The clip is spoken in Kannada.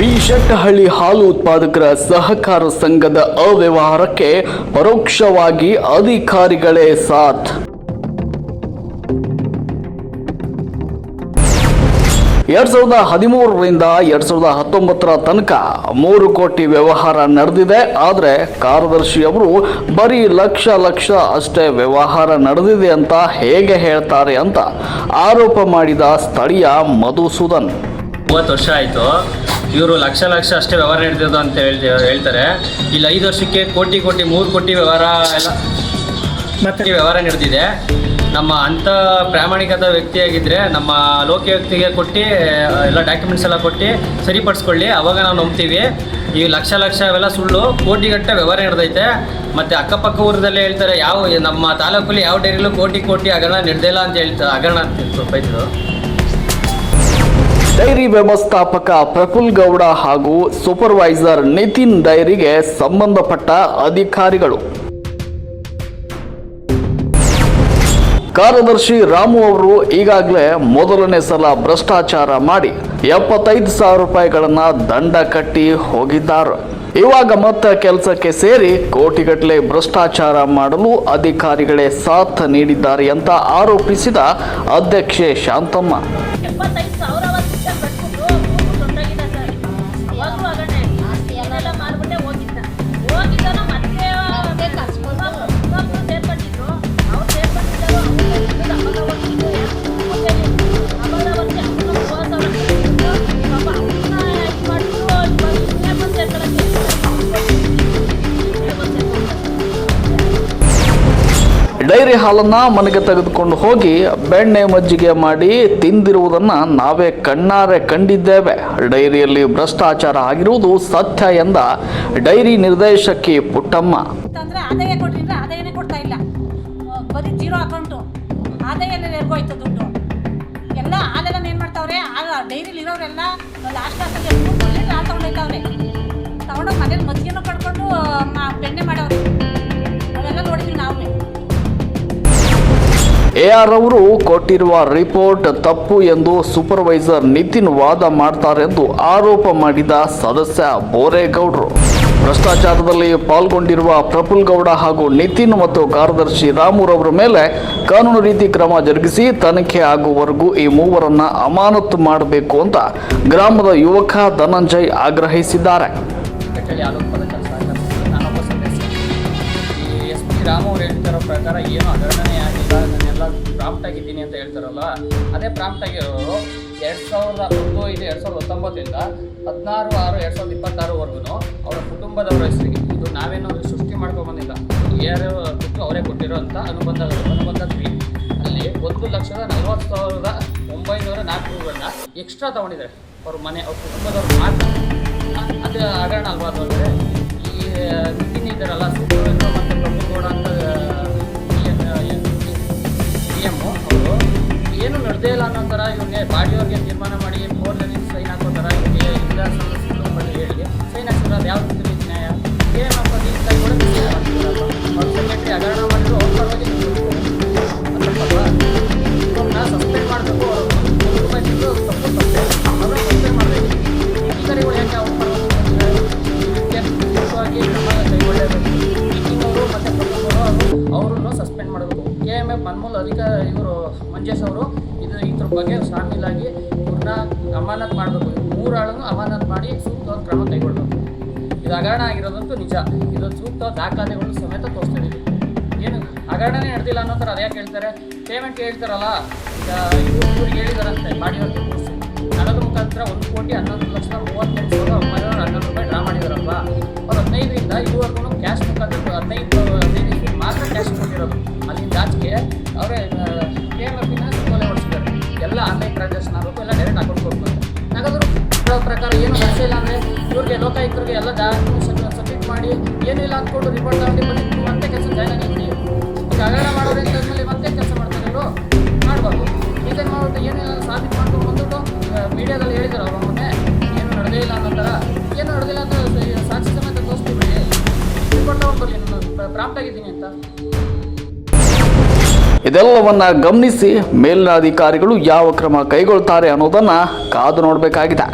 ಬಿಶೆಟ್ಟಹಳ್ಳಿ ಹಾಲು ಉತ್ಪಾದಕರ ಸಹಕಾರ ಸಂಘದ ಅವ್ಯವಹಾರಕ್ಕೆ ಪರೋಕ್ಷವಾಗಿ ಅಧಿಕಾರಿಗಳೇ ಸಾಥ್. 2013ರಿಂದ 2019 ತನಕ 3 ಕೋಟಿ ವ್ಯವಹಾರ ನಡೆದಿದೆ. ಆದರೆ ಕಾರ್ಯದರ್ಶಿಯವರು ಬರೀ ಲಕ್ಷ ಅಷ್ಟೇ ವ್ಯವಹಾರ ನಡೆದಿದೆ ಅಂತ ಹೇಗೆ ಹೇಳ್ತಾರೆ ಅಂತ ಆರೋಪ ಮಾಡಿದ ಸ್ಥಳೀಯ ಮಧುಸೂದನ್. 30 ವರ್ಷ ಆಯಿತು, ಇವರು ಲಕ್ಷ ಅಷ್ಟೇ ವ್ಯವಹಾರ ನಡೆದಿದ್ದು ಅಂತ ಹೇಳ್ತಾರೆ. ಇಲ್ಲಿ 5 ವರ್ಷಕ್ಕೆ ಕೋಟಿ 3 ಕೋಟಿ ವ್ಯವಹಾರ ಎಲ್ಲ ವ್ಯವಹಾರ ನಡೆದಿದೆ. ನಮ್ಮ ಅಂಥ ಪ್ರಾಮಾಣಿಕದ ವ್ಯಕ್ತಿಯಾಗಿದ್ದರೆ ನಮ್ಮ ಲೋಕಾಯುಕ್ತಿಗೆ ಕೊಟ್ಟು ಎಲ್ಲ ಡಾಕ್ಯುಮೆಂಟ್ಸ್ ಎಲ್ಲ ಕೊಟ್ಟು ಸರಿಪಡಿಸ್ಕೊಳ್ಳಿ, ಅವಾಗ ನಾವು ನಂಬ್ತೀವಿ. ಈ ಲಕ್ಷ ಅವೆಲ್ಲ ಸುಳ್ಳು. ಕೋಟಿಗಟ್ಟೆ ವ್ಯವಹಾರ ನಡೆದೈತೆ. ಮತ್ತು ಅಕ್ಕಪಕ್ಕ ಊರದಲ್ಲೇ ಹೇಳ್ತಾರೆ, ನಮ್ಮ ತಾಲೂಕಲ್ಲಿ ಯಾವ ಡೈರಿಲೂ ಕೋಟಿ ಹಗರಣ ನಡೆದಿಲ್ಲ ಅಂತ ಹೇಳ್ತಾರೆ. ಹಗರಣ ಅಂತ ರೈತರು. ಡೈರಿ ವ್ಯವಸ್ಥಾಪಕ ಪ್ರಫುಲ್ ಗೌಡ ಹಾಗೂ ಸೂಪರ್ವೈಸರ್ ನಿತಿನ್ ಡೈರಿಗೆ ಸಂಬಂಧಪಟ್ಟ ಅಧಿಕಾರಿಗಳು. ಕಾರ್ಯದರ್ಶಿ ರಾಮು ಅವರು ಈಗಾಗಲೇ ಮೊದಲನೇ ಸಲ ಭ್ರಷ್ಟಾಚಾರ ಮಾಡಿ 75,000 ರೂಪಾಯಿಗಳನ್ನ ದಂಡ ಕಟ್ಟಿ ಹೋಗಿದ್ದಾರೆ. ಇವಾಗ ಮತ್ತೆ ಕೆಲಸಕ್ಕೆ ಸೇರಿ ಕೋಟಿಗಟ್ಟಲೆ ಭ್ರಷ್ಟಾಚಾರ ಮಾಡಲು ಅಧಿಕಾರಿಗಳೇ ಸಾಥ್ ನೀಡಿದ್ದಾರೆ ಅಂತ ಆರೋಪಿಸಿದ ಅಧ್ಯಕ್ಷೆ ಶಾಂತಮ್ಮ. ಡೈರಿ ಹಾಲನ್ನ ಮನೆಗೆ ತೆಗೆದುಕೊಂಡು ಹೋಗಿ ಬೆಣ್ಣೆ ಮಜ್ಜಿಗೆ ಮಾಡಿ ತಿಂದಿರುವುದನ್ನು ನಾವೇ ಕಣ್ಣಾರೆ ಕಂಡಿದ್ದೇವೆ. ಡೈರಿಯಲ್ಲಿ ಭ್ರಷ್ಟಾಚಾರ ಆಗಿರುವುದು ಸತ್ಯ ಎಂದ ಡೈರಿ ನಿರ್ದೇಶಕಿ ಪುಟ್ಟಮ್ಮ. ಆದಾಯ ಕೊಟ್ಟಿದ್ರೆ ಆದಾಯನೇ ಕೊಡ್ತಾ ಇಲ್ಲ, ಬರೀ ಜೀರೋ ಅಕೌಂಟು. ಆದಾಯ ಹೋಯ್ತು ದುಡ್ಡು ಎಲ್ಲ. ಹಾಲೆಲ್ಲ ಏನು ಮಾಡ್ತಾವ್ರೆ, ಡೈರಿಲಿ ಇರೋರೆಲ್ಲ ಲಾಸ್ಟ್ ಹಾಲು ತಗೊಂಡೋಯ್ತಾವ್ರೆ. ತಗೊಂಡೋಗಿ ಮನೇಲಿ ಮಜ್ಜಿಗೆನೂ ಪಡ್ಕೊಂಡು ಬೆಣ್ಣೆ ಮಾಡವ್ರೆ. ಅವೆಲ್ಲ ನೋಡಿದ್ವಿ ನಾವು. AR ಅವರು ಕೊಟ್ಟಿರುವ ರಿಪೋರ್ಟ್ ತಪ್ಪು ಎಂದು ಸೂಪರ್ವೈಸರ್ ನಿತಿನ್ ವಾದ ಮಾಡ್ತಾರೆಂದು ಆರೋಪ ಮಾಡಿದ ಸದಸ್ಯ ಬೋರೇಗೌಡರು. ಭ್ರಷ್ಟಾಚಾರದಲ್ಲಿ ಪಾಲ್ಗೊಂಡಿರುವ ಪ್ರಫುಲ್ ಗೌಡ ಹಾಗೂ ನಿತಿನ್ ಮತ್ತು ಕಾರ್ಯದರ್ಶಿ ರಾಮುರವರ ಮೇಲೆ ಕಾನೂನು ರೀತಿ ಕ್ರಮ ಜರುಗಿಸಿ ತನಿಖೆ ಆಗುವವರೆಗೂ ಈ ಮೂವರನ್ನ ಅಮಾನತು ಮಾಡಬೇಕು ಅಂತ ಗ್ರಾಮದ ಯುವಕ ಧನಂಜಯ್ ಆಗ್ರಹಿಸಿದ್ದಾರೆ. ರಾಮ ಅವ್ರು ಹೇಳ್ತಿರೋ ಪ್ರಕಾರ ಏನು ಹಗರಣನೇ ಆಗಿಲ್ಲ, ನಾನೆಲ್ಲ ಪ್ರಾಂಪ್ಟ್ ಆಗಿದ್ದೀನಿ ಅಂತ ಹೇಳ್ತಾರಲ್ಲ, ಅದೇ ಪ್ರಾಂಪ್ಟ್ ಆಗಿರೋರು 2019ರಿಂದ 16/6/2026ವರೆಗೂ ಅವರ ಕುಟುಂಬದವರ ಹೆಸರಿಗೆ, ಇದು ನಾವೇನೋ ಸೃಷ್ಟಿ ಮಾಡ್ಕೊಂಡ್ಬಂದಿಲ್ಲ, ಯಾರು ಕೊಟ್ಟು ಅವರೇ ಕೊಟ್ಟಿರೋ ಅಂತ ಅನುಬಂಧ ಫ್ರೀ ಅಲ್ಲಿ 1,40,40,904 ರೂಪಾಯಿಗಳನ್ನ ಎಕ್ಸ್ಟ್ರಾ ತೊಗೊಂಡಿದ್ದಾರೆ ಅವ್ರ ಮನೆ, ಅವ್ರ ಕುಟುಂಬದವ್ರು ಮಾತ್ರ. ಅದು ಹಗರಣ ಅಲ್ವಾ? ಅದು ಅಂದರೆ ಈ ನಿತಿನ್ ಇದ್ದಾರಲ್ಲ, ಸೂಪರ್ವೈಸರ್ ಮತ್ತು ಪ್ರಫುಲ್ ಗೌಡ ಅಂತ CM ಅವರು ಏನು ನಡೆದೇ ಇಲ್ಲ ಅನ್ನೋ ಥರ ಇವ್ರಿಗೆ ಬಾಡಿಯವ್ರಿಗೆ ತೀರ್ಮಾನ ಮಾಡಿ 4 ಜನ ಸೈನ್ ಹಾಕೋತಾರ. ಇವ್ರಿಗೆ ಇಲ್ಲ ಸುಳ್ಳು ಹೇಳಿ ಸೈನ್ ಹಾಕ್ತಾರೆ. ಅದು ಯಾವ ರೀತಿ ನ್ಯಾಯ? ಏನಪ್ಪ ಅವ್ರ ಸೆಕ್ರೆಟರಿ ಹಗರಣ ಮಾಡಿದ್ರು ಅವ್ರ ಪರವಾಗಿ ಇವ್ರನ್ನ ಸಸ್ಪೆಂಡ್ ಮಾಡಬೇಕು. ಅವರು ತಪ್ಪು ಅವ್ರನ್ನ ಸಸ್ಪೆಂಡ್ ಮಾಡಬೇಕು. ಅಧಿಕಾರಿಗಳು ಯಾಕೆ ಅವ್ರ ಪರವಾಗಿ ಕ್ರಮ ಕೈಗೊಳ್ಳಬೇಕು. ನಿತಿನ್ ಅವರು ಮತ್ತು ಪ್ರಫುಲ್ ಅವರು ಅವರನ್ನು ಸಸ್ಪೆಂಡ್ ಮಾಡಬೇಕು. KMF ಮನ್ಮೂಲ್ ಇವರು ಮಂಜೇಶ್ ಅವರು ಇದ್ರ ಬಗ್ಗೆ ಶಾಮೀಲಾಗಿ ಇವ್ರನ್ನ ಅಮಾನತ್ ಮಾಡಬೇಕು. 3 ಆಳನ್ನು ಅಮಾನತ್ ಮಾಡಿ ಸೂಕ್ತವಾದ ಕ್ರಮ ಕೈಗೊಳ್ಳಬೇಕು. ಇದು ಹಗರಣ ಆಗಿರೋದಂತೂ ನಿಜ. ಇದು ಸೂಕ್ತವಾದ ದಾಖಲಾತಿಗಳು ಸಮೇತ ತೋರಿಸ್ತಿದ್ದೀವಿ. ಏನು ಹಗರಣನೇ ನಡೆದಿಲ್ಲ ಅನ್ನೋ ಥರ ಅದು ಯಾಕೆ ಹೇಳ್ತಾರೆ? ಪೇಮೆಂಟ್ ಹೇಳ್ತಾರಲ್ಲ, ಇವ್ರಿಗೆ ಹೇಳಿದಾರಂತೆ ಬಾಡಿಯವ್ರಿಗೆ ತೋರಿಸಿ ನಗದು ಮುಖಾಂತರ 1,11,38,911 ರೂಪಾಯಿ ಡ್ರಾ ಮಾಡಿದಾರಲ್ವಾ, ಅವ್ರು 15ರಿಂದ ಇದುವರೆಗೂ ಕ್ಯಾಶ್ ಮುಖಾಂತರ 15 ಮಾತ್ರ ಕ್ಯಾಶ್ ಕೊಟ್ಟಿರೋದು. ಅಲ್ಲಿಂದ ಆಚೆಗೆ ಅವರೇ KMFನ ಸುತ್ತೋಲೆ ಹೊಡಿಸಿದ್ದಾರೆ. ಎಲ್ಲ ಆನ್ಲೈನ್ ಟ್ರಾನ್ಸಾಕ್ಷನ್ ಆಗಬೇಕು, ಎಲ್ಲ ಡೈರೆಕ್ಟ್ ಅಕೌಂಟ್ ಕೊಡ್ಬೇಕು. ನಗದು ಪ್ರಕಾರ ಏನು ನಡೆಸೇ ಇಲ್ಲ ಅಂದರೆ ಇವ್ರಿಗೆ ಲೋಕಾಯುಕ್ತರಿಗೆ ಎಲ್ಲ ಸಬ್ಮಿಟ್ ಮಾಡಿ ಏನಿಲ್ಲ ಅಂದ್ಕೊಂಡು ರಿಪೋರ್ಟ್ ತಗೊಂಡು ಬಂದು ಮತ್ತೆ ಕೆಲಸ ಜಾಯ್ನ್ ಆಗಿರ್ತೀವಿ. ಈಗ ಹಗರಣ ಮಾಡೋರು ಮೇಲೆ ಮತ್ತೆ ಕೆಲಸ ಮಾಡ್ತಾರಲ್ಲೋ ಮಾಡಬಾರ್ದು. ಇದನ್ನು ಮಾಡ್ಬಿಟ್ಟು ಏನಿಲ್ಲ ಸಾಬೀತು ಮಾಡ್ಕೊಂಡು ಬಂದ್ಬಿಟ್ಟು ಮೀಡಿಯಾದಲ್ಲಿ ಹೇಳಿದ್ರು ಅವ್ರ ಮೊನ್ನೆ ಏನು ನಡೆದೇ ಇಲ್ಲ ಅನ್ನೋ ಥರ. ಏನು ನಡೆದಿಲ್ಲ ಅಂತ ಸಾಕ್ಷಿ ಸಮೇತ ತೋರಿಸ್ತೀವಿ. ರಿಪೋರ್ಟ್ ತಗೊಂಡು ಬರಲಿ, ನಾನು ಪ್ರಾಂಪ್ಟ್ ಆಗಿದ್ದೀನಿ ಅಂತ. ಇದೆಲ್ಲವನ್ನ ಗಮನಿಸಿ ಮೇಲಿನ ಅಧಿಕಾರಿಗಳು ಯಾವ ಕ್ರಮ ಕೈಗೊಳ್ತಾರೆ ಅನ್ನೋದನ್ನ ಕಾದು ನೋಡಬೇಕಾಗಿದೆ.